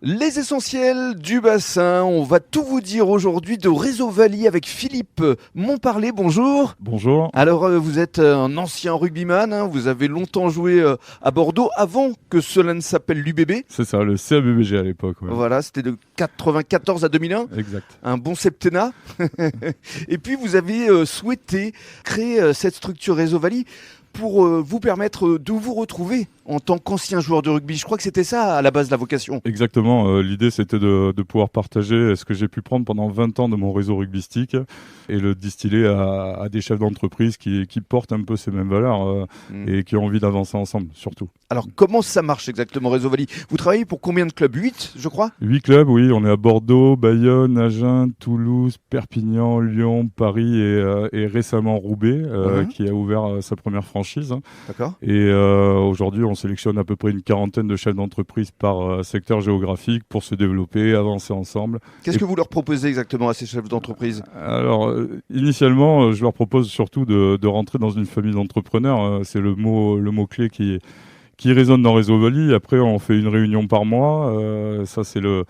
Les essentiels du bassin, on va tout vous dire aujourd'hui de Réseau Valley avec Philippe Montparler, bonjour. Bonjour. Alors vous êtes un ancien rugbyman, vous avez longtemps joué à Bordeaux avant que cela ne s'appelle l'UBB. C'est ça, le CABBG à l'époque. Ouais. Voilà, c'était de 94 à 2001, Exact. un bon septennat. Et puis vous avez souhaité créer cette structure Réseau Valley pour vous permettre de vous retrouver en tant qu'ancien joueur de rugby. Je crois que c'était ça à la base de la vocation. Exactement. L'idée, c'était de pouvoir partager ce que j'ai pu prendre pendant 20 ans de mon réseau rugbystique et le distiller à des chefs d'entreprise qui portent un peu ces mêmes valeurs et qui ont envie d'avancer ensemble, surtout. Alors, comment ça marche exactement, Réseau Valley ? Vous travaillez pour combien de clubs ? 8, je crois ? 8 clubs, oui. On est à Bordeaux, Bayonne, Agen, Toulouse, Perpignan, Lyon, Paris et récemment Roubaix, qui a ouvert sa première franchise. D'accord. Et aujourd'hui, on sélectionne à peu près une quarantaine de chefs d'entreprise par secteur géographique pour se développer, avancer ensemble. Qu'est-ce que vous leur proposez exactement à ces chefs d'entreprise ? Alors, initialement, je leur propose surtout de rentrer dans une famille d'entrepreneurs. C'est le mot-clé qui résonne dans Réseau Valley. Après, on fait une réunion par mois. Ça, c'est le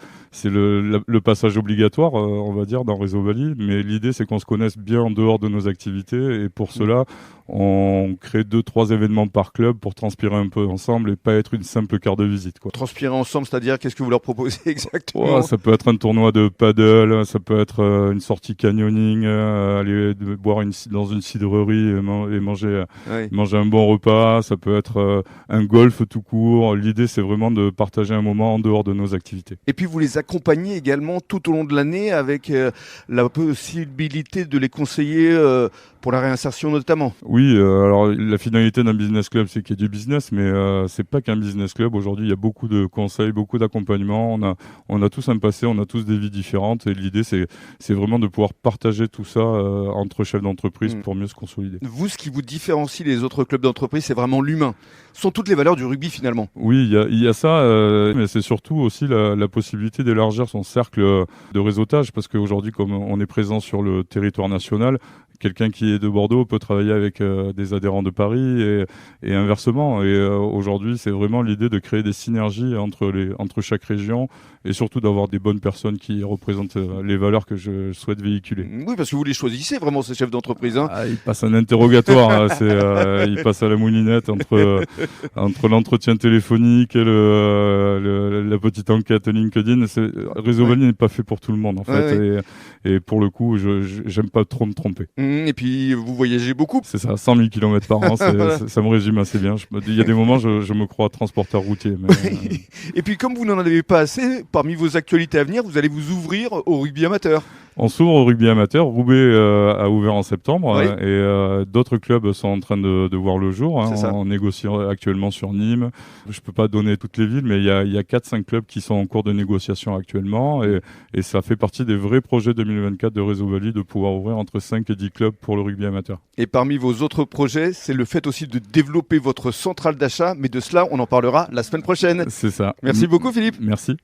passage obligatoire, on va dire, dans Réseau Valley. Mais l'idée, c'est qu'on se connaisse bien en dehors de nos activités. Et pour cela, on crée 2-3 événements par club pour transpirer un peu ensemble et pas être une simple carte de visite, quoi. Transpirer ensemble, c'est-à-dire qu'est-ce que vous leur proposez exactement ? Ça peut être un tournoi de paddle, ça peut être une sortie canyoning, aller boire dans une cidrerie et manger un bon repas. Ça peut être un golf tout court. L'idée, c'est vraiment de partager un moment en dehors de nos activités. Et puis vous les accompagnez également tout au long de l'année avec la possibilité de les conseiller pour la réinsertion notamment. Oui, alors la finalité d'un business club, c'est qu'il y ait du business, mais c'est pas qu'un business club. Aujourd'hui, il y a beaucoup de conseils, beaucoup d'accompagnement. On a tous un passé, on a tous des vies différentes, et l'idée, c'est vraiment de pouvoir partager tout ça entre chefs d'entreprise pour mieux se consolider. Vous, ce qui vous différencie des autres clubs d'entreprise, c'est vraiment l'humain. Ce sont toutes les valeurs du rugby finalement. Oui, il y a ça, mais c'est surtout aussi la possibilité d'élargir son cercle de réseautage, parce qu'aujourd'hui, comme on est présent sur le territoire national, quelqu'un qui est de Bordeaux peut travailler avec des adhérents de Paris et inversement. Et aujourd'hui, c'est vraiment l'idée de créer des synergies entre chaque région et surtout d'avoir des bonnes personnes qui représentent les valeurs que je souhaite véhiculer. Oui, parce que vous les choisissez vraiment, ces chefs d'entreprise. Ils passent un interrogatoire. Ils passent à la moulinette entre l'entretien téléphonique et la petite enquête LinkedIn. Réseau Valley n'est pas fait pour tout le monde, en fait. Et pour le coup, j'aime pas trop me tromper. Et puis, vous voyagez beaucoup. C'est ça, 100 000 km par an, ça me résume assez bien. Il y a des moments, je me crois transporteur routier. Mais Et puis, comme vous n'en avez pas assez, parmi vos actualités à venir, vous allez vous ouvrir au rugby amateur. On s'ouvre au rugby amateur. Roubaix a ouvert en septembre et d'autres clubs sont en train de voir le jour. On négocie actuellement sur Nîmes. Je ne peux pas donner toutes les villes, mais il y a 4-5 clubs qui sont en cours de négociation actuellement et ça fait partie des vrais projets 2024 de Réseau Valley de pouvoir ouvrir entre 5 et 10 clubs pour le rugby amateur. Et parmi vos autres projets, c'est le fait aussi de développer votre centrale d'achat, mais de cela, on en parlera la semaine prochaine. C'est ça. Merci beaucoup Philippe. Merci.